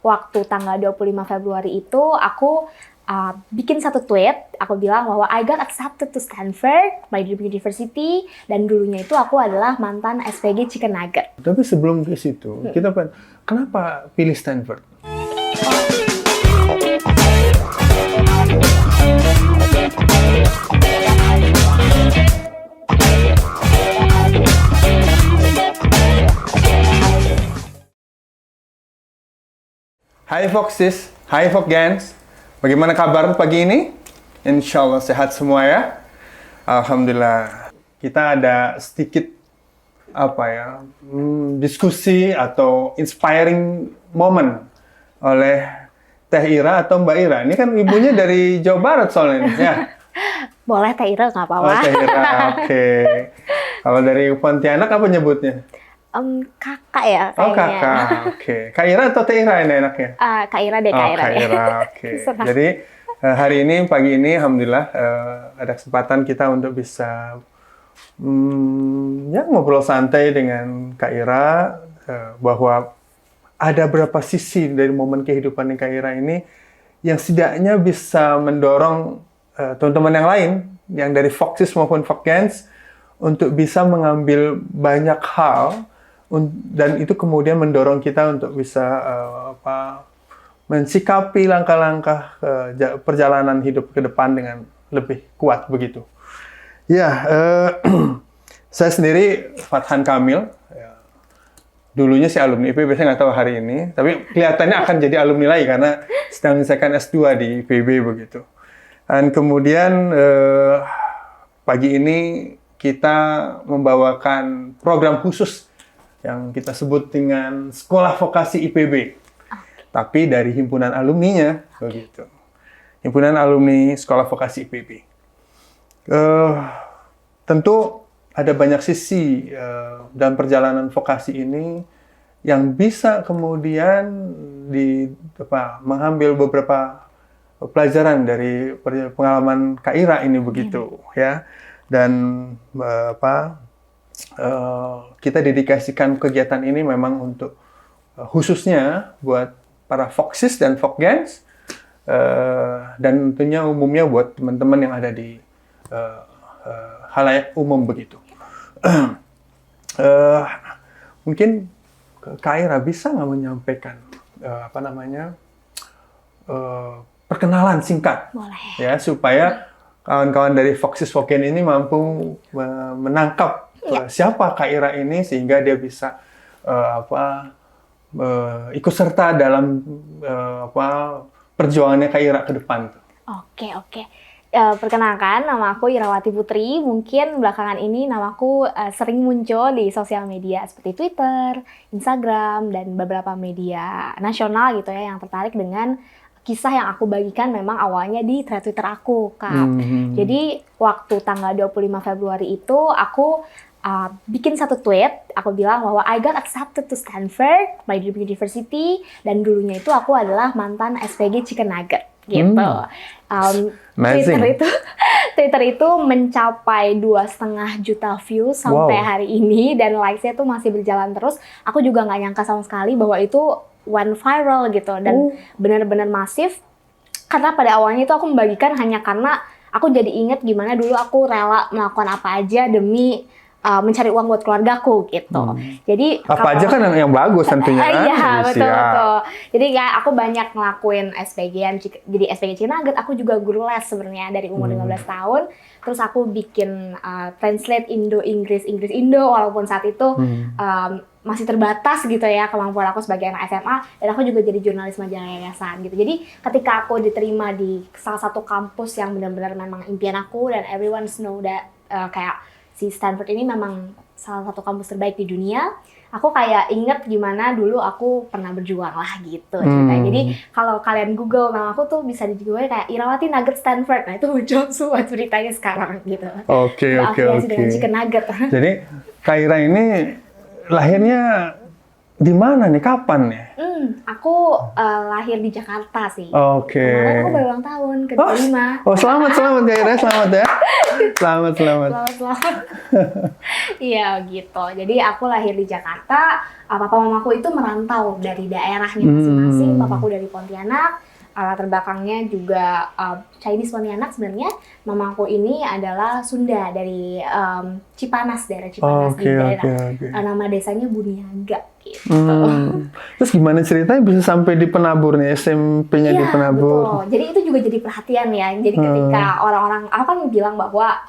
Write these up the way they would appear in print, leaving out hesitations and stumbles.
waktu tanggal 25 Februari itu aku bikin satu tweet, aku bilang bahwa I got accepted to Stanford, my dream university, dan dulunya itu aku adalah mantan SPG Chicken Nugget. Tapi sebelum ke situ, kenapa pilih Stanford? Hai Foxes, hai Foxgens, bagaimana kabar pagi ini? Insya Allah sehat semua ya. Alhamdulillah. Kita ada sedikit diskusi atau inspiring moment oleh Teh Ira atau Mbak Ira. Ini kan ibunya dari Jawa Barat soalnya ini, ya. Boleh Teh Ira, nggak apa-apa. Oh, Teh Ira, oke. Kalau dari Pontianak apa nyebutnya? Kakak ya kayaknya. Oh, kakak, oke. Kak Ira atau Teh Ira ini enaknya? Kak Ira deh, Kak Ira. Kak Ira, oke. Jadi hari ini, pagi ini, alhamdulillah ada kesempatan kita untuk bisa ngobrol santai dengan Kak Ira bahwa ada berapa sisi dari momen kehidupan Kak Ira ini yang setidaknya bisa mendorong teman-teman yang lain, yang dari Foxes maupun Foxgens, untuk bisa mengambil banyak hal dan itu kemudian mendorong kita untuk bisa mensikapi langkah-langkah perjalanan hidup ke depan dengan lebih kuat begitu. Ya, saya sendiri Fathan Kamil. Ya, dulunya sih alumni IPB, saya nggak tahu hari ini, tapi kelihatannya akan jadi alumni lagi karena sedang menyelesaikan S2 di IPB begitu. Dan kemudian pagi ini kita membawakan program khusus yang kita sebut dengan Sekolah Vokasi IPB. Tapi dari himpunan alumninya, begitu. Himpunan alumni Sekolah Vokasi IPB. Tentu ada banyak sisi dalam perjalanan vokasi ini yang bisa kemudian mengambil beberapa pelajaran dari pengalaman Kak Ira ini begitu, ya. Dan kita dedikasikan kegiatan ini memang untuk khususnya buat para Foxes dan Foxgens dan tentunya umumnya buat teman-teman yang ada di halayak umum begitu. Mungkin Kak Ira bisa nggak menyampaikan perkenalan singkat. Boleh. Ya, supaya kawan-kawan dari Foxes Foxgens ini mampu menangkap siapa Kak Ira ini sehingga dia bisa ikut serta dalam perjuangannya Kak Ira ke depan. Oke. Perkenalkan, nama aku Irawati Putri. Mungkin belakangan ini namaku sering muncul di sosial media seperti Twitter, Instagram, dan beberapa media nasional gitu ya yang tertarik dengan kisah yang aku bagikan memang awalnya di thread Twitter aku, Kak. Jadi waktu tanggal 25 Februari itu aku bikin satu tweet, aku bilang bahwa I got accepted to Stanford, my dream university, dan dulunya itu aku adalah mantan SPG Chicken Nugget, gitu. Twitter itu mencapai 2,5 juta views sampai hari ini, dan likes-nya tuh masih berjalan terus. Aku juga nggak nyangka sama sekali bahwa itu went viral gitu, dan benar-benar masif. Karena pada awalnya itu aku membagikan hanya karena aku jadi inget gimana dulu aku rela melakukan apa aja demi mencari uang buat keluargaku gitu. Jadi apa aja kan yang bagus tentunya. Iya, betul. Jadi kayak aku banyak ngelakuin SPG-an, jadi SPG Chicken Nugget. Aku juga guru les sebenarnya dari umur 15 tahun. Terus aku bikin translate Indo-Inggris, Inggris-Indo, walaupun saat itu masih terbatas gitu ya kemampuan aku sebagai anak SMA. Dan aku juga jadi jurnalis majalah yayasan gitu. Jadi ketika aku diterima di salah satu kampus yang benar-benar memang impian aku, dan everyone know that kayak si Stanford ini memang salah satu kampus terbaik di dunia. Aku kayak inget gimana dulu aku pernah berjuang lah gitu ceritanya. Jadi kalau kalian Google nama aku tuh bisa di Google kayak Irawati Nugget Stanford. Nah itu muncul semua ceritanya sekarang gitu. Oke. Dengan Chicken Nugget. Jadi Kak Ira ini lahirnya di mana nih? Kapan nih? Aku lahir di Jakarta sih. Oke. Kemarin aku baru ulang tahun ke-5. Oh, selamat Kak Ira, selamat ya. Selamat. Selamat. Iya gitu. Jadi aku lahir di Jakarta. Papa mamaku itu merantau dari daerahnya masing-masing. Papaku dari Pontianak. Latar belakangnya juga Chinese Pontianak sebenarnya. Mamaku ini adalah Sunda dari Cipanas, daerah Cipanas di daerah nama desanya Buniaga gitu. Terus gimana ceritanya bisa sampai di Penabur nih, SMP-nya di Penabur? Betul. Jadi itu juga jadi perhatian ya. Jadi ketika orang-orang, aku kan bilang bahwa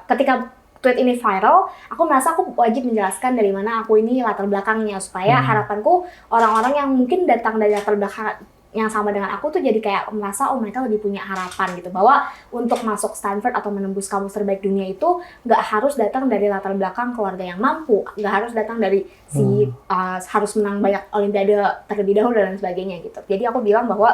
ketika tweet ini viral, aku merasa aku wajib menjelaskan dari mana aku ini latar belakangnya supaya harapanku orang-orang yang mungkin datang dari latar belakang yang sama dengan aku tuh jadi kayak merasa mereka lebih punya harapan gitu bahwa untuk masuk Stanford atau menembus kampus terbaik dunia itu nggak harus datang dari latar belakang keluarga yang mampu, nggak harus datang dari harus menang banyak olimpiade terlebih dahulu dan sebagainya gitu. Jadi aku bilang bahwa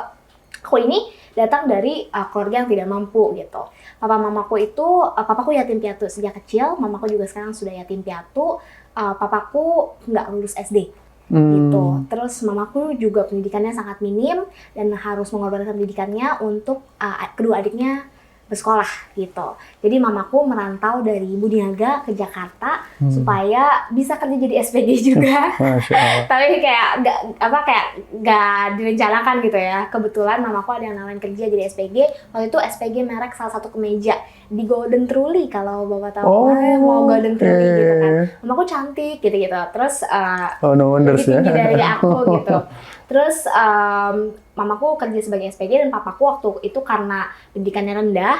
aku ini datang dari keluarga yang tidak mampu gitu. Papaku yatim piatu sejak kecil, mamaku juga sekarang sudah yatim piatu. Papaku nggak lulus SD. Gitu. Terus mamaku juga pendidikannya sangat minim dan harus mengorbankan pendidikannya untuk kedua adiknya bersekolah gitu. Jadi mamaku merantau dari Buniaga ke Jakarta supaya bisa kerja jadi SPG juga. Tapi kayak nggak direncanakan gitu ya. Kebetulan mamaku ada yang nawarin kerja jadi SPG. Waktu itu SPG merek salah satu kemeja di Golden Truly, kalau Bapak tahu. Mau Golden Truly gitu kan. Mamaku cantik gitu-gitu. Terus no wonders lebih tinggi dari aku gitu. Terus mamaku kerja sebagai SPG dan papaku waktu itu karena pendidikannya rendah,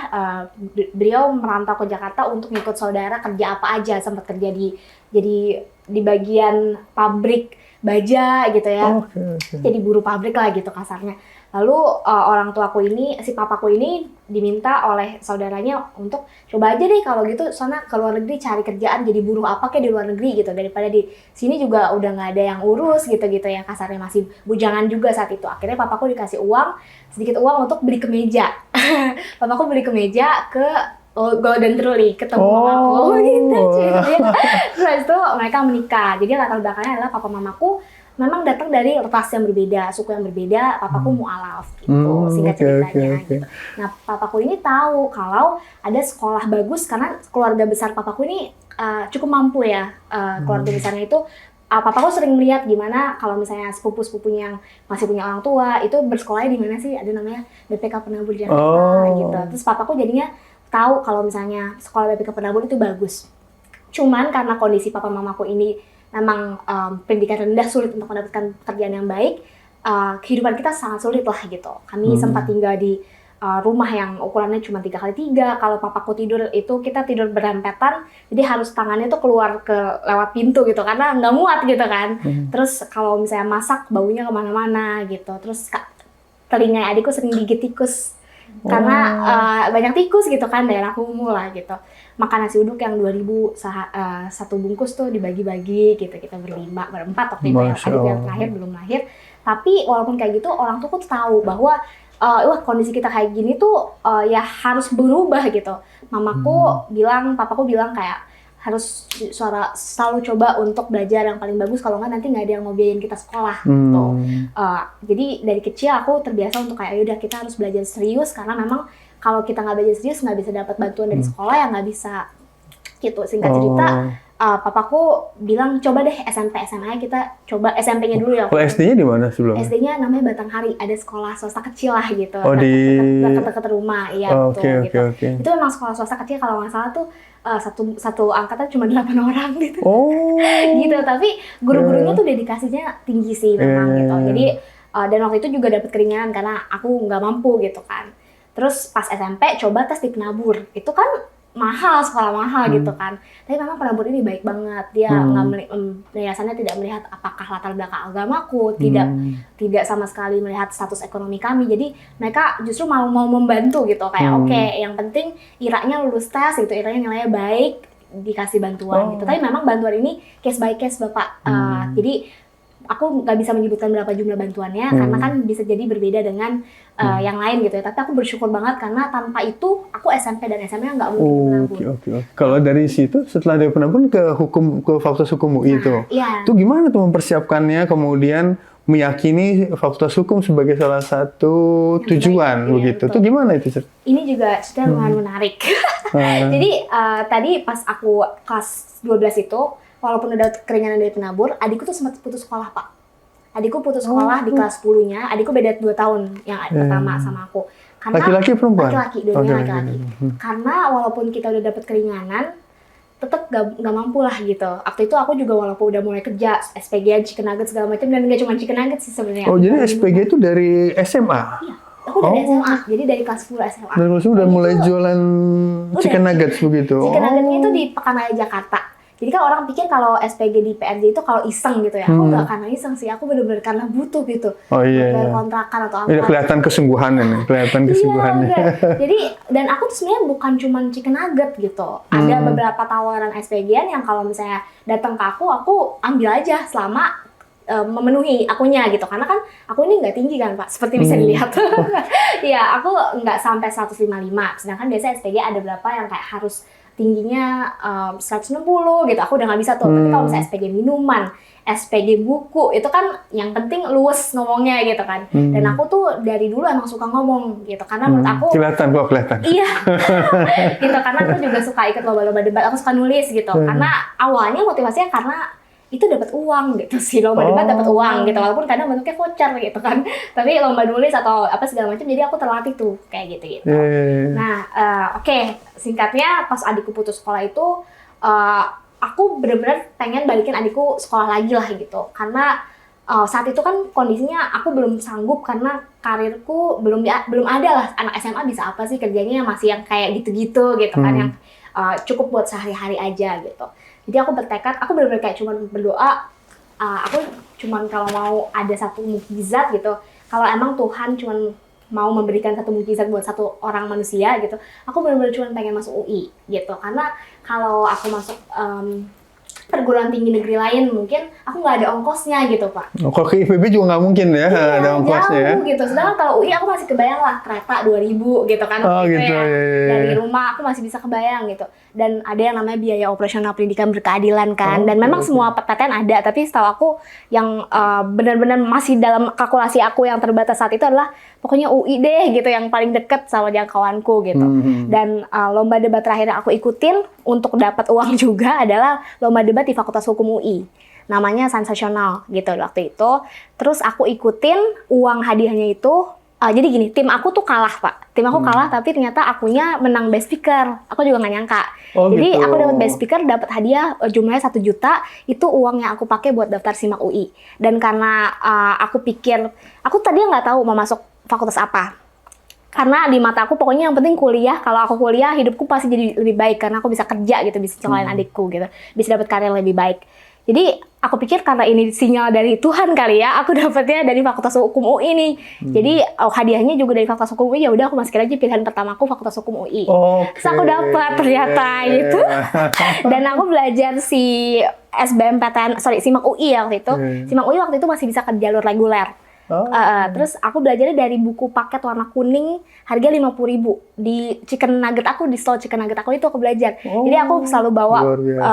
beliau merantau ke Jakarta untuk ngikut saudara kerja apa aja, sempat kerja di bagian pabrik baja gitu ya. Jadi buruh pabrik lah gitu kasarnya. Lalu orang tuaku ini, si papaku ini diminta oleh saudaranya untuk coba aja deh kalau gitu sana ke luar negeri cari kerjaan jadi buruh apa kayak di luar negeri gitu, daripada di sini juga udah nggak ada yang urus gitu ya, kasarnya masih bujangan juga saat itu. Akhirnya papaku dikasih sedikit uang untuk beli kemeja. Papaku beli kemeja ke Golden Truly, ketemu mamaku gitu. Terus itu mereka menikah. Jadi latar belakangnya adalah papa mamaku memang datang dari ras yang berbeda, suku yang berbeda. Papaku mualaf gitu, singkat ceritanya. Gitu. Nah, papaku ini tahu kalau ada sekolah bagus karena keluarga besar papaku ini cukup mampu ya. Keluarga besarnya itu, papaku sering melihat gimana kalau misalnya sepupu-sepupunya yang masih punya orang tua itu bersekolahnya di mana sih? Ada namanya BPK Penabur Jakarta gitu. Terus papaku jadinya tahu kalau misalnya sekolah BPK Penabur itu bagus. Cuman karena kondisi papa mamaku ini memang pendidikan rendah, sulit untuk mendapatkan pekerjaan yang baik, kehidupan kita sangat sulit lah gitu. Kami sempat tinggal di rumah yang ukurannya cuma 3x3. Kalau papaku tidur itu kita tidur berempetan, jadi harus tangannya tuh keluar lewat pintu gitu karena nggak muat gitu kan. Terus kalau misalnya masak baunya kemana-mana gitu. Terus telinga adikku sering digigit tikus karena banyak tikus gitu kan, daerah kumuh lah gitu. Makan nasi uduk yang 2.000 satu bungkus tuh dibagi-bagi gitu, kita berempat waktu itu ya, adik yang terakhir belum lahir. Tapi walaupun kayak gitu orang tuh tahu bahwa wah kondisi kita kayak gini tuh ya harus berubah gitu. Papaku bilang kayak harus selalu coba untuk belajar yang paling bagus, kalau nggak nanti nggak ada yang mau biayain kita sekolah gitu. Jadi dari kecil aku terbiasa untuk kayak yaudah kita harus belajar serius, karena memang kalau kita nggak belajar serius nggak bisa dapat bantuan dari sekolah, yang nggak bisa gitu. Singkat cerita, papaku bilang coba deh SMP SMA kita coba SMP-nya dulu ya. Kalau SD-nya di mana sebelumnya? SD-nya namanya Batanghari, ada sekolah swasta kecil lah gitu. Dekat rumah, iya betul gitu. Itu memang sekolah swasta kecil, kalau nggak salah tuh satu angkatan cuma 8 orang gitu. Gitu, tapi guru-gurunya tuh dedikasinya tinggi sih memang gitu. Jadi dan waktu itu juga dapat keringanan karena aku nggak mampu gitu kan. Terus pas SMP coba tes di Penabur, itu kan mahal, sekolah mahal gitu kan. Tapi memang Penabur ini baik banget, dia yayasannya tidak melihat apakah latar belakang agamaku, tidak sama sekali melihat status ekonomi kami. Jadi mereka justru mau membantu gitu, kayak oke, yang penting Iranya lulus tes gitu, Iranya nilainya baik, dikasih bantuan gitu. Tapi memang bantuan ini case by case Bapak. Jadi aku nggak bisa menyebutkan berapa jumlah bantuannya karena kan bisa jadi berbeda dengan yang lain gitu ya. Tapi aku bersyukur banget karena tanpa itu aku SMP dan SMA nggak mungkin menabung. Oke. Kalau dari situ setelah dari penabung ke Fakultas Hukum UI itu, Iya. itu gimana tuh mempersiapkannya kemudian meyakini Fakultas Hukum sebagai salah satu tujuan terbaik, begitu. betul. Itu gimana itu? Ini juga cerita lumayan menarik. Jadi tadi pas aku kelas 12 itu, walaupun udah keringanan dari penabur, adikku tuh sempat putus sekolah, Pak. Adikku putus sekolah di kelas 10-nya, adikku beda 2 tahun yang pertama sama aku. Karena Laki-laki perempuan? Laki-laki, dua-duanya laki-laki. Karena walaupun kita udah dapet keringanan, tetap gak mampu lah gitu. Waktu itu aku juga walaupun udah mulai kerja, SPG, Chicken Nugget segala macam, dan gak cuma Chicken Nugget sih sebenarnya. Oh, jadi SPG itu dari SMA? Iya, aku dari SMA, jadi dari kelas 10 SMA. Dan maksudnya udah mulai jualan Chicken Nuggets begitu? Chicken Nuggetnya itu di Pekanraya Jakarta. Jadi kan orang pikir kalau SPG di PRJ itu kalau iseng gitu ya. Aku nggak karena iseng sih, aku bener-bener karena butuh gitu. Oh iya. Bayar kontrakan atau apa. Udah kelihatan kesungguhannya nih, kesungguhannya. Iya, jadi dan aku tuh sebenarnya bukan cuma Chicken Nugget gitu. Ada beberapa tawaran SPG-an yang kalau misalnya datang ke aku ambil aja selama memenuhi akunya gitu. Karena kan aku ini nggak tinggi kan Pak, seperti bisa dilihat. Iya, aku nggak sampai 155. Sedangkan biasanya SPG ada berapa yang kayak harus tingginya 160 gitu, aku udah nggak bisa tuh. Tapi kalau misalnya SPG minuman, SPG buku, itu kan yang penting luwes ngomongnya gitu kan. Dan aku tuh dari dulu emang suka ngomong gitu, karena menurut aku kelihatan. Iya, gitu, karena aku juga suka ikut lomba-lomba debat, aku suka nulis gitu. Karena awalnya motivasinya karena itu dapat uang gitu sih, lomba debat dapat uang gitu, walaupun kadang bentuknya voucher gitu kan. Tapi lomba nulis atau apa segala macam, jadi aku terlatih tuh kayak gitu. Nah, oke, singkatnya pas adikku putus sekolah itu, aku bener-bener pengen balikin adikku sekolah lagi lah gitu, karena saat itu kan kondisinya aku belum sanggup karena karirku belum ada lah. Anak SMA bisa apa sih kerjanya, masih yang kayak gitu-gitu gitu kan, yang cukup buat sehari-hari aja gitu. Jadi aku bertekad, aku benar-benar kayak cuman berdoa, aku cuman kalau mau ada satu mukjizat gitu, kalau emang Tuhan cuman mau memberikan satu mukjizat buat satu orang manusia gitu, aku benar-benar cuman pengen masuk UI gitu. Karena kalau aku masuk perguruan tinggi negeri lain mungkin aku nggak ada ongkosnya gitu Pak. Kalau ke IPB juga nggak mungkin ya, iya, ada ongkosnya ya. Gitu. Sedangkan kalau UI aku masih kebayang lah kereta 2.000 gitu kan. Gitu ya. Dari rumah aku masih bisa kebayang gitu. Dan ada yang namanya biaya operasional pendidikan berkeadilan kan. Dan memang semua PTN ada, tapi setahu aku yang benar-benar masih dalam kalkulasi aku yang terbatas saat itu adalah pokoknya UI deh gitu, yang paling deket sama jangkauanku gitu. Dan lomba debat terakhir yang aku ikutin untuk dapat uang juga adalah lomba debat di Fakultas Hukum UI. Namanya Sensasional gitu waktu itu. Terus aku ikutin, uang hadiahnya itu jadi gini, tim aku tuh kalah Pak. Tim aku kalah, tapi ternyata akunya menang best speaker. Aku juga nggak nyangka. Jadi aku dapat best speaker, dapat hadiah jumlahnya 1 juta. Itu uang yang aku pakai buat daftar SIMAK UI. Dan karena aku pikir, aku tadi nggak tahu mau masuk fakultas apa. Karena di mata aku pokoknya yang penting kuliah. Kalau aku kuliah, hidupku pasti jadi lebih baik karena aku bisa kerja gitu, bisa nyekolahin adikku gitu, bisa dapat karir lebih baik. Jadi aku pikir karena ini sinyal dari Tuhan kali ya, aku dapetnya dari Fakultas Hukum UI nih. Jadi hadiahnya juga dari Fakultas Hukum UI, ya udah aku masukin aja pilihan pertamaku Fakultas Hukum UI. Terus aku dapat ternyata gitu. Dan aku belajar SBMPTN, SIMAK UI ya waktu itu. SIMAK UI waktu itu masih bisa ke jalur reguler. Terus aku belajarnya dari buku paket warna kuning, harga 50.000 di Chicken Nugget aku, di stall Chicken Nugget aku itu aku belajar. Jadi aku selalu bawa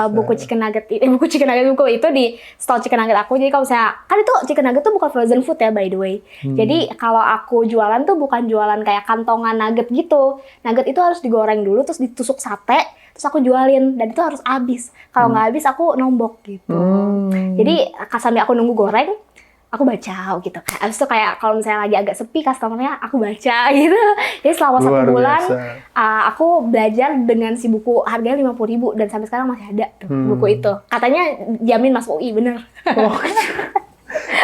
buku Chicken Nugget buku itu di stall Chicken Nugget aku. Jadi kalau misalnya, kan itu Chicken Nugget tuh bukan frozen food ya by the way. Jadi kalau aku jualan tuh bukan jualan kayak kantongan nugget gitu. Nugget itu harus digoreng dulu, terus ditusuk sate, terus aku jualin, dan itu harus habis. Kalau nggak habis aku nombok gitu. Jadi sambil aku nunggu goreng, aku baca gitu kan. Abis itu kayak kalau misalnya lagi agak sepi customernya, aku baca gitu. Jadi selama 1 bulan aku belajar dengan si buku harganya 50.000 dan sampai sekarang masih ada tuh buku itu. Katanya jamin masuk UI, bener.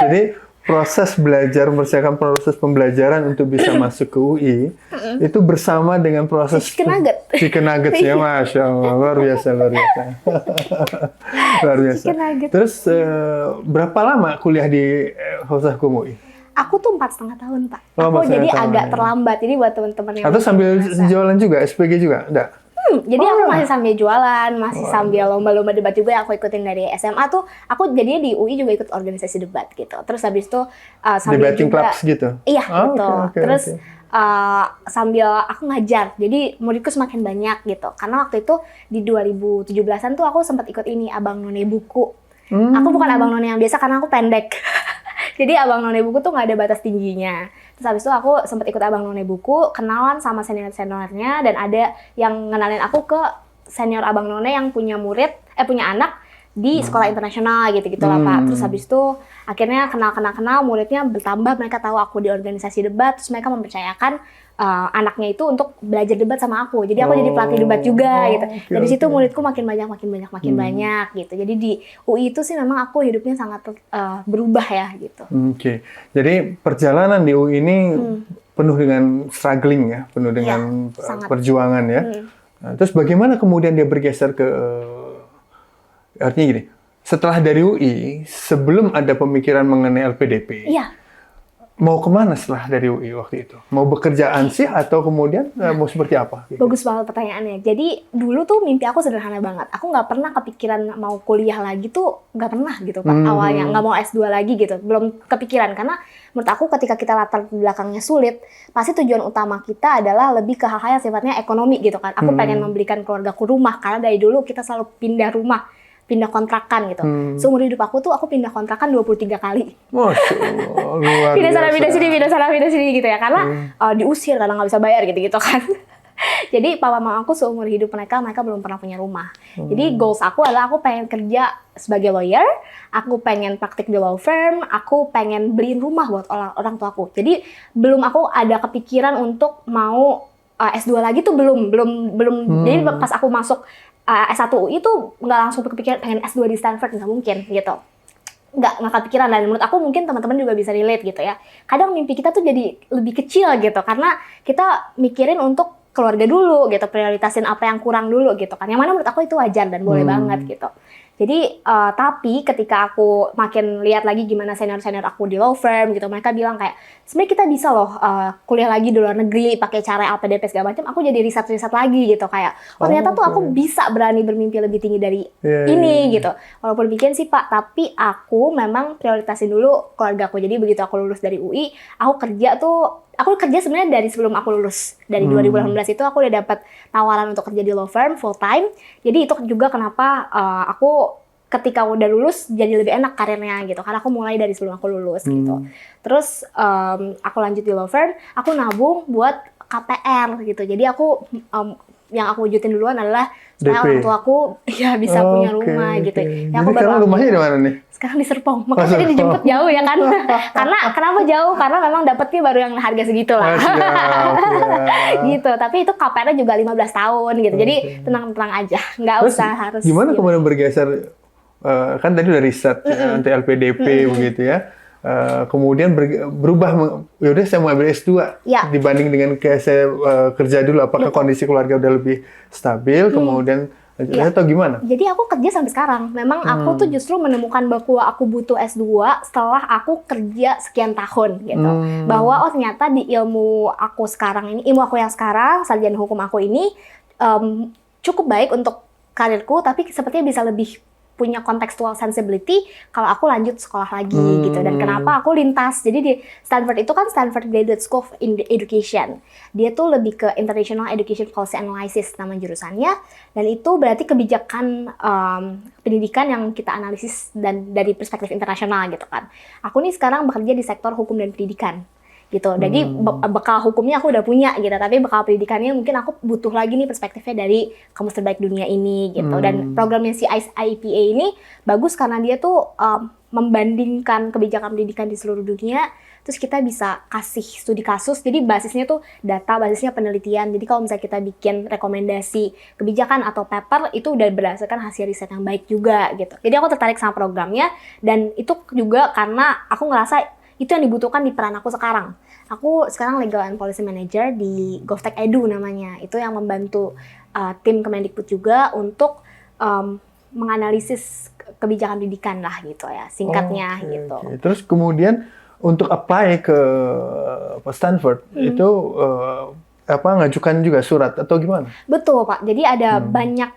Jadi proses belajar, mempersiapkan proses pembelajaran untuk bisa masuk ke UI itu bersama dengan proses Chicken Nugget ya, Masya Allah, luar biasa. Luar biasa. Terus berapa lama kuliah di Fakultas Hukum UI? Aku tuh 4,5 tahun Pak. Aku jadi agak terlambat. Jadi buat teman-teman yang atau sambil jualan juga, SPG juga? Enggak? Jadi aku masih sambil jualan, masih sambil lomba-lomba debat juga yang aku ikutin dari SMA tuh. Aku jadinya di UI juga ikut organisasi debat gitu. Terus habis itu sambil Debating juga, clubs gitu? Iya, gitu. Oke. Terus sambil aku ngajar, jadi muridku semakin banyak gitu. Karena waktu itu di 2017-an tuh aku sempat ikut ini, Abang None Buku. Aku bukan Abang None yang biasa karena aku pendek. Jadi Abang None Buku tuh nggak ada batas tingginya. Terus habis itu aku sempat ikut Abang None Buku, kenalan sama senior-seniornya, dan ada yang ngenalin aku ke senior Abang None yang punya punya anak di sekolah internasional gitu lah Pak. Terus habis itu akhirnya kenal muridnya bertambah, mereka tahu aku di organisasi debat, terus mereka mempercayakan anaknya itu untuk belajar debat sama aku. Jadi aku jadi pelatih debat juga gitu. Dari situ muridku makin banyak gitu. Jadi di UI itu sih memang aku hidupnya sangat berubah ya gitu. Oke. Jadi perjalanan di UI ini penuh dengan struggling ya, penuh dengan perjuangan ya. Nah, terus bagaimana kemudian dia bergeser ke artinya gini, setelah dari UI, sebelum ada pemikiran mengenai LPDP, mau kemana setelah dari UI waktu itu? Mau bekerja ansih atau kemudian mau seperti apa? Bagus banget pertanyaannya. Jadi dulu tuh mimpi aku sederhana banget. Aku nggak pernah kepikiran mau kuliah lagi tuh, nggak pernah gitu Pak. Awalnya nggak mau S2 lagi gitu, belum kepikiran. Karena menurut aku ketika kita latar belakangnya sulit, pasti tujuan utama kita adalah lebih ke hal-hal yang sifatnya ekonomi gitu kan. Aku pengen membelikan keluargaku rumah, karena dari dulu kita selalu pindah rumah, pindah kontrakan gitu. Seumur hidup aku tuh aku pindah kontrakan 23 kali. Masya Allah, luar pindah sana, biasa. pindah sini gitu ya. Karena diusir karena nggak bisa bayar gitu kan. Jadi papa mama aku seumur hidup mereka belum pernah punya rumah. Jadi goals aku adalah aku pengen kerja sebagai lawyer, aku pengen praktik di law firm, aku pengen beliin rumah buat orang tua aku. Jadi belum aku ada kepikiran untuk mau S2 lagi tuh belum. Jadi pas aku masuk S1 UI itu nggak langsung kepikiran pengen S2 di Stanford, nggak mungkin gitu. Nggak kepikiran, dan menurut aku mungkin teman-teman juga bisa relate gitu ya. Kadang mimpi kita tuh jadi lebih kecil gitu, karena kita mikirin untuk keluarga dulu gitu, prioritasin apa yang kurang dulu gitu kan. Yang mana menurut aku itu wajar dan boleh banget gitu. Jadi tapi ketika aku makin lihat lagi gimana senior-senior aku di law firm gitu, mereka bilang kayak sebenarnya kita bisa loh kuliah lagi di luar negeri pakai cara LPDP segala macam. Aku jadi riset lagi gitu kayak ternyata tuh aku bisa berani bermimpi lebih tinggi dari ini gitu. Walaupun bikin sih Pak, tapi aku memang prioritasin dulu keluarga aku. Jadi begitu aku lulus dari UI, aku kerja sebenarnya dari sebelum aku lulus. Dari 2018 itu aku udah dapat tawaran untuk kerja di law firm full time. Jadi itu juga kenapa aku ketika udah lulus jadi lebih enak karirnya gitu. Karena aku mulai dari sebelum aku lulus gitu. Terus aku lanjut di law firm, aku nabung buat KPR gitu. Jadi aku yang aku wujudin duluan adalah supaya orang tua aku ya bisa punya rumah gitu. Jadi sekarang rumahnya di mana nih? Sekarang di Serpong, makanya dia dijemput jauh ya kan. Karena kenapa jauh? Karena memang dapetnya baru yang harga segitu lah. Gitu, tapi itu KPR-nya juga 15 tahun gitu. Jadi tenang-tenang aja, nggak usah harus. Gimana kemudian bergeser, kan tadi udah riset anti LPDP begitu ya. Kemudian berubah, yaudah saya mau ambil S2 dibanding dengan kayak saya kerja dulu, apakah kondisi keluarga udah lebih stabil, kemudian atau gimana? Jadi aku kerja sampai sekarang. Memang aku tuh justru menemukan bahwa aku butuh S2 setelah aku kerja sekian tahun gitu. Bahwa ternyata di ilmu aku yang sekarang, sarjana hukum aku ini cukup baik untuk karirku, tapi sepertinya bisa lebih punya contextual sensibility kalau aku lanjut sekolah lagi gitu. Dan kenapa aku lintas, jadi di Stanford itu kan Stanford Graduate School of Education, dia tuh lebih ke International Education Policy Analysis nama jurusannya, dan itu berarti kebijakan pendidikan yang kita analisis dan dari perspektif internasional gitu kan. Aku nih sekarang bekerja di sektor hukum dan pendidikan gitu. Jadi bekal hukumnya aku udah punya gitu, tapi bekal pendidikannya mungkin aku butuh lagi nih perspektifnya dari kamus terbaik dunia ini gitu. Dan programnya si IPA ini bagus karena dia tuh membandingkan kebijakan pendidikan di seluruh dunia, terus kita bisa kasih studi kasus. Jadi basisnya tuh data, basisnya penelitian. Jadi kalau misalnya kita bikin rekomendasi kebijakan atau paper, itu udah berdasarkan hasil riset yang baik juga gitu. Jadi aku tertarik sama programnya, dan itu juga karena aku ngerasa itu yang dibutuhkan di peran aku sekarang. Aku sekarang Legal and Policy Manager di GovTech Edu namanya. Itu yang membantu tim Kemendikbud juga untuk menganalisis kebijakan pendidikan lah gitu ya, singkatnya gitu. Terus kemudian untuk apply ke Stanford itu ngajukan juga surat atau gimana? Betul, Pak. Jadi ada banyak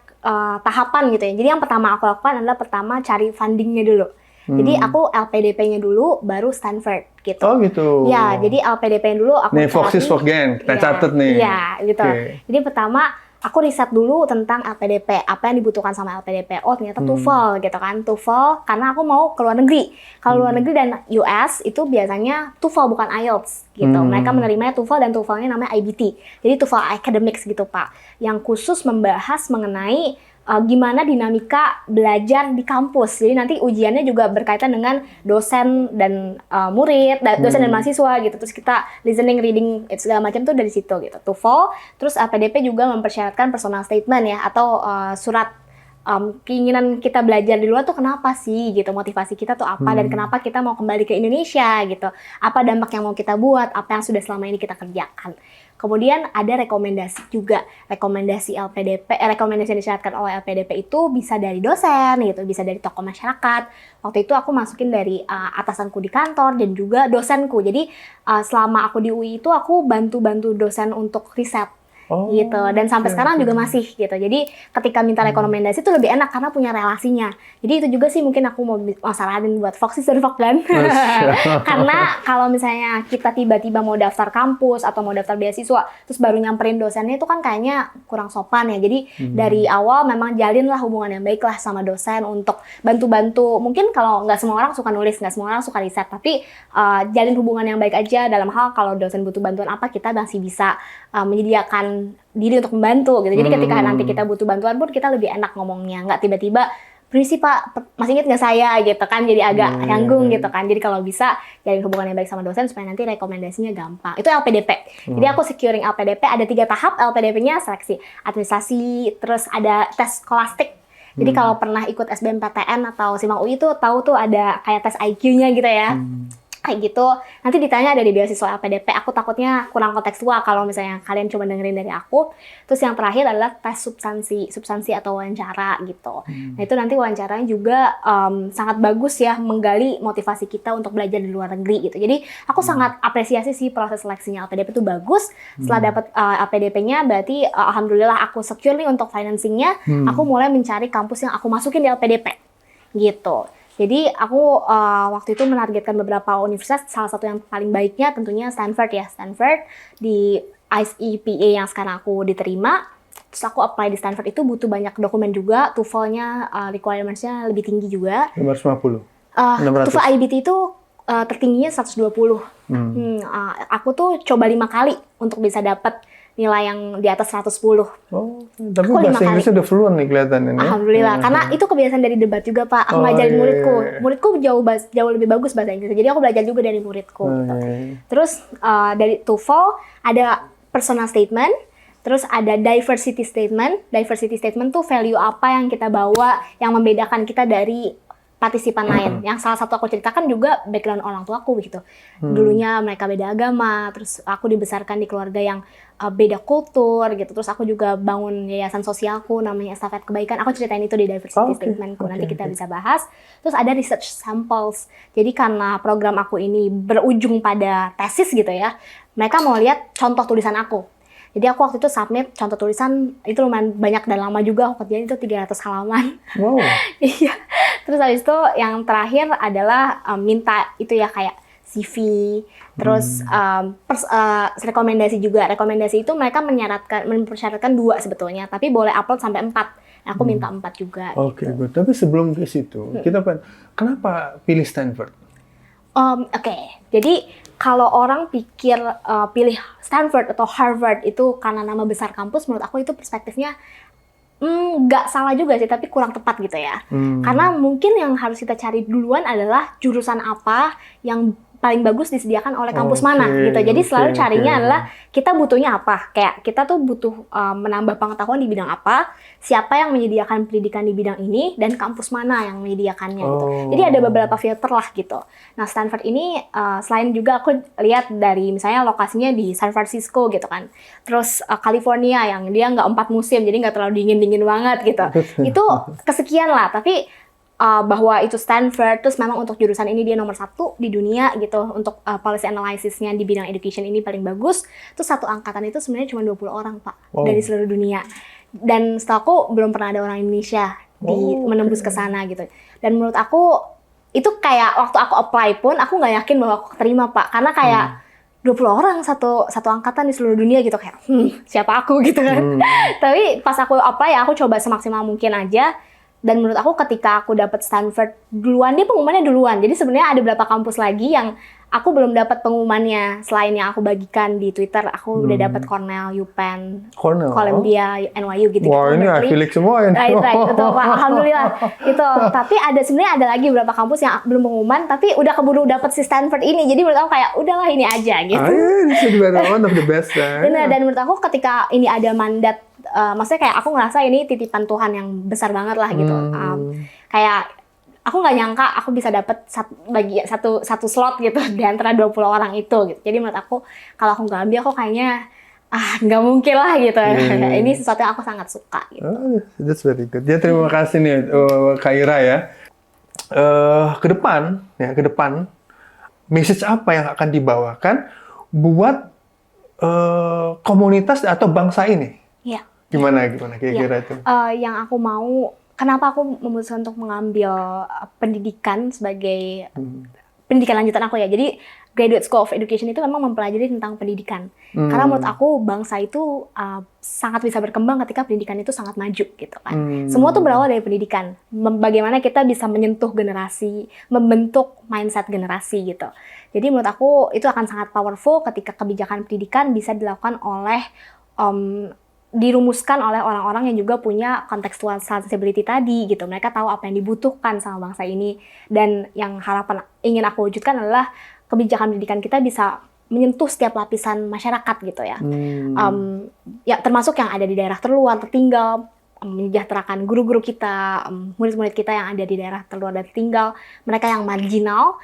tahapan gitu ya. Jadi yang pertama aku lakukan adalah pertama cari fundingnya dulu. Jadi aku LPDP-nya dulu, baru Stanford gitu. Oh gitu. Ya, jadi LPDP-nya dulu aku Nih, Fox is cari. for Gang, kita Iya, catat nih. Iya, gitu. Oke. Jadi pertama aku riset dulu tentang LPDP, apa yang dibutuhkan sama LPDP. Oh, ternyata TOEFL gitu kan. TOEFL karena aku mau ke luar negeri. Kalau luar negeri dan US itu biasanya TOEFL bukan IELTS gitu. Mereka menerimanya TOEFL dan TOEFL-nya namanya IBT. Jadi TOEFL Academics gitu, Pak. Yang khusus membahas mengenai gimana dinamika belajar di kampus. Jadi nanti ujiannya juga berkaitan dengan dosen dan murid, dosen dan mahasiswa gitu. Terus kita listening, reading, segala macam tuh dari situ gitu. TOEFL, terus PDP juga mempersyaratkan personal statement ya, atau surat keinginan kita belajar di luar tuh kenapa sih gitu, motivasi kita tuh apa, dan kenapa kita mau kembali ke Indonesia gitu, apa dampak yang mau kita buat, apa yang sudah selama ini kita kerjakan. Kemudian ada rekomendasi juga, rekomendasi LPDP, rekomendasi yang disyaratkan oleh LPDP itu bisa dari dosen gitu, bisa dari tokoh masyarakat. Waktu itu aku masukin dari atasanku di kantor dan juga dosenku. Jadi selama aku di UI itu aku bantu-bantu dosen untuk riset. Gitu, dan sampai sekarang juga masih gitu. Jadi ketika minta rekomendasi itu lebih enak karena punya relasinya. Jadi itu juga sih mungkin aku mau saranin buat Foxy Survok kan. Karena kalau misalnya kita tiba-tiba mau daftar kampus atau mau daftar beasiswa terus baru nyamperin dosennya itu kan kayaknya kurang sopan ya. Jadi dari awal memang jalinlah hubungan yang baik lah sama dosen untuk bantu-bantu. Mungkin kalau nggak semua orang suka nulis, nggak semua orang suka riset, tapi jalin hubungan yang baik aja dalam hal kalau dosen butuh bantuan apa kita masih bisa menyediakan diri untuk membantu gitu. Jadi ketika nanti kita butuh bantuan pun kita lebih enak ngomongnya, nggak tiba-tiba permisi Pak, masih ingat nggak saya gitu kan, jadi agak canggung gitu kan. Jadi kalau bisa jalin hubungan yang baik sama dosen supaya nanti rekomendasinya gampang. Itu LPDP. Jadi aku securing LPDP, ada 3 tahap LPDP-nya, seleksi administrasi, terus ada tes skolastik. Jadi kalau pernah ikut SBMPTN atau Simang UI itu tahu tuh ada kayak tes IQ-nya gitu ya. Kayak gitu, nanti ditanya ada di beasiswa LPDP. Aku takutnya kurang kontekstual kalau misalnya kalian cuma dengerin dari aku. Terus yang terakhir adalah tes substansi atau wawancara gitu. Nah itu nanti wawancaranya juga sangat bagus ya, menggali motivasi kita untuk belajar di luar negeri gitu. Jadi aku sangat apresiasi sih proses seleksinya LPDP itu bagus. Setelah dapat LPDP-nya berarti alhamdulillah aku secure nih untuk financingnya. Aku mulai mencari kampus yang aku masukin di LPDP gitu. Jadi aku waktu itu menargetkan beberapa universitas, salah satu yang paling baiknya tentunya Stanford ya. Stanford di ICE-PA yang sekarang aku diterima. Terus aku apply di Stanford itu butuh banyak dokumen juga, TOEFL-nya requirements-nya lebih tinggi juga. 550? 600? TOEFL IBT itu tertingginya 120. Aku tuh coba 5 kali untuk bisa dapat nilai yang di atas 110. Oh, tapi bahasa Inggrisnya udah fluent nih kelihatannya. Alhamdulillah, karena itu kebiasaan dari debat juga Pak. Aku ngajarin muridku. Muridku jauh lebih bagus bahasa Inggris. Jadi aku belajar juga dari muridku. Gitu. Terus dari TOEFL ada personal statement, terus ada diversity statement. Diversity statement tuh value apa yang kita bawa, yang membedakan kita dari partisipan lain. Yang salah satu aku ceritakan juga background orang tuaku gitu. Dulunya mereka beda agama, terus aku dibesarkan di keluarga yang beda kultur gitu. Terus aku juga bangun yayasan sosialku namanya Estafet Kebaikan. Aku ceritain itu di diversity statementku. Nanti kita bisa bahas. Terus ada research samples. Jadi karena program aku ini berujung pada tesis gitu ya. Mereka mau lihat contoh tulisan aku. Jadi aku waktu itu submit contoh tulisan itu lumayan banyak dan lama juga, aku kerjain itu 300 halaman. Wow. Iya. Terus habis itu yang terakhir adalah minta itu ya kayak CV, terus rekomendasi juga. Rekomendasi itu mereka mempersyaratkan 2 sebetulnya, tapi boleh upload sampai 4. Aku minta 4 juga. Oke, good. Tapi sebelum ke situ, kenapa pilih Stanford? Oke. Jadi kalau orang pikir pilih Stanford atau Harvard itu karena nama besar kampus, menurut aku itu perspektifnya nggak salah juga sih, tapi kurang tepat gitu ya. Karena mungkin yang harus kita cari duluan adalah jurusan apa yang paling bagus disediakan oleh kampus mana gitu. Jadi selalu carinya adalah kita butuhnya apa. Kayak kita tuh butuh menambah pengetahuan di bidang apa, siapa yang menyediakan pendidikan di bidang ini, dan kampus mana yang menyediakannya gitu. Jadi ada beberapa filter lah gitu. Nah Stanford ini selain juga aku lihat dari misalnya lokasinya di San Francisco gitu kan. Terus California yang dia nggak 4 musim, jadi nggak terlalu dingin-dingin banget gitu. Itu kesekian lah, tapi bahwa itu Stanford, terus memang untuk jurusan ini dia nomor 1 di dunia gitu, untuk policy analysis-nya di bidang education ini paling bagus. Terus satu angkatan itu sebenarnya cuma 20 orang, Pak, dari seluruh dunia. Dan setahu aku belum pernah ada orang Indonesia menembus ke sana gitu. Dan menurut aku itu kayak waktu aku apply pun aku nggak yakin bahwa aku keterima, Pak, karena kayak 20 orang satu angkatan di seluruh dunia gitu, kayak siapa aku gitu kan. Tapi pas aku apply ya aku coba semaksimal mungkin aja. Dan menurut aku ketika aku dapat Stanford duluan, dia pengumumannya duluan. Jadi sebenarnya ada beberapa kampus lagi yang aku belum dapat pengumumannya. Selain yang aku bagikan di Twitter, aku udah dapat Cornell, UPenn, Columbia, NYU gitu. Wah, ini Ivy League semua ya. Right, itu Pak. Alhamdulillah. Itu. Tapi ada sebenarnya ada lagi beberapa kampus yang belum pengumuman, tapi udah keburu dapat si Stanford ini. Jadi menurut aku kayak udahlah ini aja gitu. This is one of the best. Dan menurut aku ketika ini ada mandat, maksudnya kayak aku ngerasa ini titipan Tuhan yang besar banget lah gitu. Kayak aku nggak nyangka aku bisa dapet satu slot gitu di antara 20 orang itu gitu. Jadi menurut aku kalau aku nggak ambil, aku kayaknya nggak mungkin lah gitu. Ini sesuatu yang aku sangat suka gitu. That's very good. Ya, terima kasih nih Kak Ira ya. Ke depan message apa yang akan dibawakan buat komunitas atau bangsa ini? Iya. Gimana kira-kira itu? Yang aku mau, kenapa aku memutuskan untuk mengambil pendidikan sebagai pendidikan lanjutan aku ya. Jadi Graduate School of Education itu memang mempelajari tentang pendidikan. Karena menurut aku bangsa itu sangat bisa berkembang ketika pendidikan itu sangat maju gitu kan. Semua tuh berawal dari pendidikan. Bagaimana kita bisa menyentuh generasi, membentuk mindset generasi gitu. Jadi menurut aku itu akan sangat powerful ketika kebijakan pendidikan bisa dilakukan oleh dirumuskan oleh orang-orang yang juga punya contextual sensibility tadi gitu. Mereka tahu apa yang dibutuhkan sama bangsa ini. Dan yang harapan ingin aku wujudkan adalah kebijakan pendidikan kita bisa menyentuh setiap lapisan masyarakat gitu ya. Ya termasuk yang ada di daerah terluar, tertinggal, menyejahterakan guru-guru kita, murid-murid kita yang ada di daerah terluar dan tertinggal, mereka yang marginal.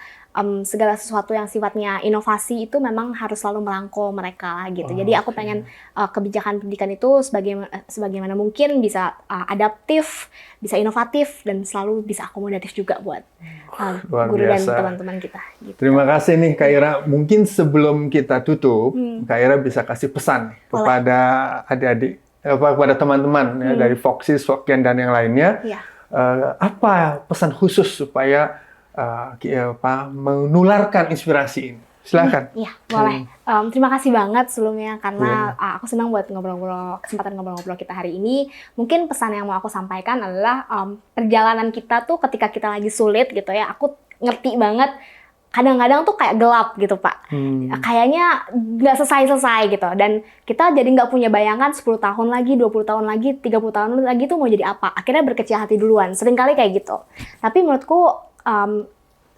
Segala sesuatu yang sifatnya inovasi itu memang harus selalu merangkul mereka lah gitu. Jadi aku pengen kebijakan pendidikan itu sebagaimana mungkin bisa adaptif, bisa inovatif, dan selalu bisa akomodatif juga buat guru dan teman-teman kita. Gitu. Terima kasih nih Kak Ira. Mungkin sebelum kita tutup, Kak Ira bisa kasih pesan kepada adik-adik, kepada teman-teman ya, dari Foxys, Fokien, dan yang lainnya. Apa pesan khusus supaya menularkan inspirasi ini? Silakan. Iya, boleh. Terima kasih banget sebelumnya karena aku senang buat kesempatan ngobrol-ngobrol kita hari ini. Mungkin pesan yang mau aku sampaikan adalah perjalanan kita tuh ketika kita lagi sulit gitu ya. Aku ngerti banget kadang-kadang tuh kayak gelap gitu Pak. Kayaknya nggak selesai-selesai gitu. Dan kita jadi nggak punya bayangan 10 tahun lagi, 20 tahun lagi, 30 tahun lagi tuh mau jadi apa. Akhirnya berkecil hati duluan. Seringkali kayak gitu. Tapi menurutku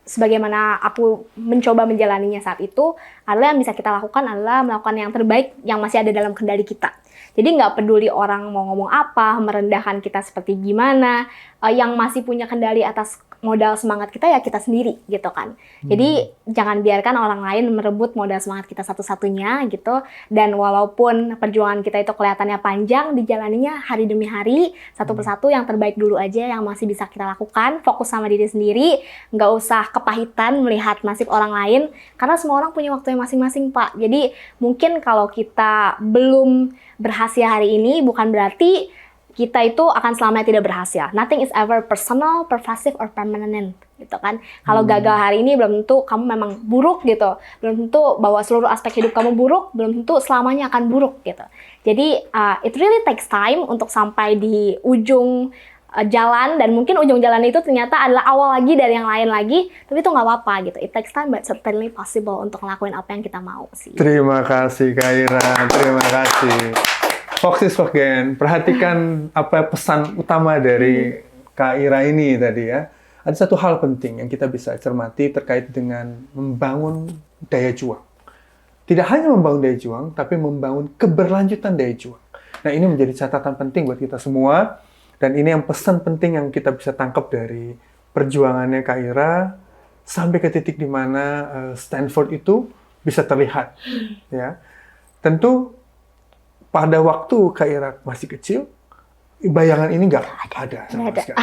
sebagaimana aku mencoba menjalaninya saat itu adalah yang bisa kita lakukan adalah melakukan yang terbaik yang masih ada dalam kendali kita. Jadi nggak peduli orang mau ngomong apa, merendahkan kita seperti gimana, yang masih punya kendali atas modal semangat kita ya kita sendiri gitu kan. Jadi jangan biarkan orang lain merebut modal semangat kita satu-satunya gitu. Dan walaupun perjuangan kita itu kelihatannya panjang, dijalaninya hari demi hari, satu persatu yang terbaik dulu aja yang masih bisa kita lakukan. Fokus sama diri sendiri, nggak usah kepahitan melihat nasib orang lain, karena semua orang punya waktu yang masing-masing Pak. Jadi mungkin kalau kita belum berhasil hari ini, bukan berarti kita itu akan selamanya tidak berhasil. Nothing is ever personal, pervasive, or permanent, gitu kan. Kalau gagal hari ini belum tentu kamu memang buruk gitu. Belum tentu bahwa seluruh aspek hidup kamu buruk, belum tentu selamanya akan buruk gitu. Jadi it really takes time untuk sampai di ujung jalan, dan mungkin ujung jalan itu ternyata adalah awal lagi dari yang lain lagi, tapi itu nggak apa-apa gitu. It takes time, but certainly possible untuk ngelakuin apa yang kita mau sih. Terima kasih Kak Ira, terima kasih. Foxys, Fokien, perhatikan apa pesan utama dari Kak Ira ini tadi ya. Ada satu hal penting yang kita bisa cermati terkait dengan membangun daya juang. Tidak hanya membangun daya juang, tapi membangun keberlanjutan daya juang. Nah, ini menjadi catatan penting buat kita semua. Dan ini yang pesan penting yang kita bisa tangkap dari perjuangannya Kak Ira sampai ke titik di mana Stanford itu bisa terlihat. Ya, tentu pada waktu Kak Ira masih kecil, bayangan ini nggak ada sama sekali.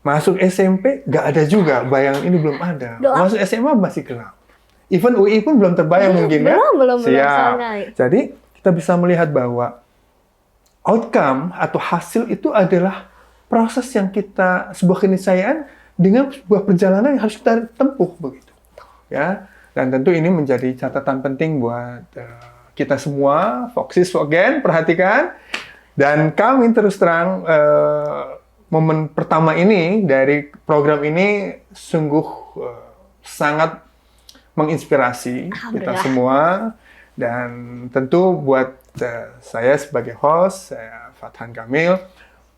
Masuk SMP nggak ada juga, bayangan ini belum ada. Doa. Masuk SMA masih gelap. Even UI pun belum terbayang mungkin ya. Belum sama Siap. sekali. Jadi kita bisa melihat bahwa outcome atau hasil itu adalah proses yang kita, sebuah keniscayaan dengan sebuah perjalanan yang harus kita tempuh begitu. Ya. Dan tentu ini menjadi catatan penting buat kita semua. Foxys Again, perhatikan. Dan kami terus terang momen pertama ini dari program ini sungguh sangat menginspirasi kita semua. Dan tentu buat saya sebagai host, saya Fathan Kamil,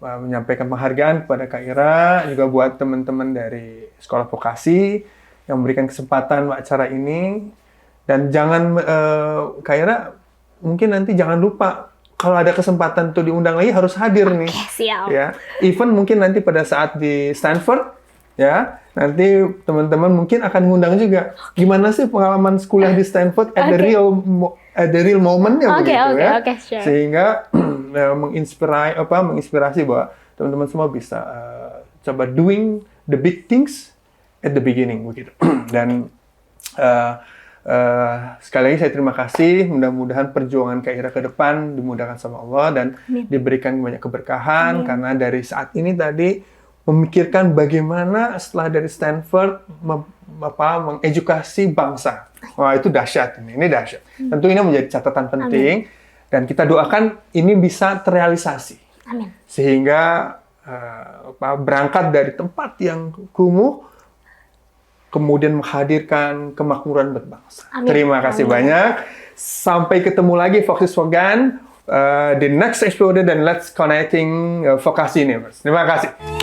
menyampaikan penghargaan kepada Kak Ira, juga buat teman-teman dari Sekolah Vokasi yang memberikan kesempatan acara ini. Dan jangan, Kak Ira, mungkin nanti jangan lupa, kalau ada kesempatan tuh diundang lagi harus hadir nih. Siap. Ya, even mungkin nanti pada saat di Stanford, ya, nanti teman-teman mungkin akan ngundang juga. Gimana sih pengalaman sekolah di Stanford at the real moment-nya begitu ya. Sure. Sehingga menginspirasi bahwa teman-teman semua bisa coba doing the big things at the beginning begitu. Dan sekali lagi saya terima kasih. Mudah-mudahan perjuangan Kak Ira ke depan dimudahkan sama Allah dan diberikan banyak keberkahan. Karena dari saat ini tadi memikirkan bagaimana setelah dari Stanford mengedukasi bangsa. Wah, itu dahsyat ini. Ini dahsyat. Tentu ini menjadi catatan penting. Dan kita doakan ini bisa terrealisasi. Amin. Sehingga berangkat dari tempat yang kumuh, kemudian menghadirkan kemakmuran berbangsa. Amin. Terima kasih banyak. Sampai ketemu lagi Foxys Again, the next episode dan Let's Connecting Vokasi Universe. Terima kasih.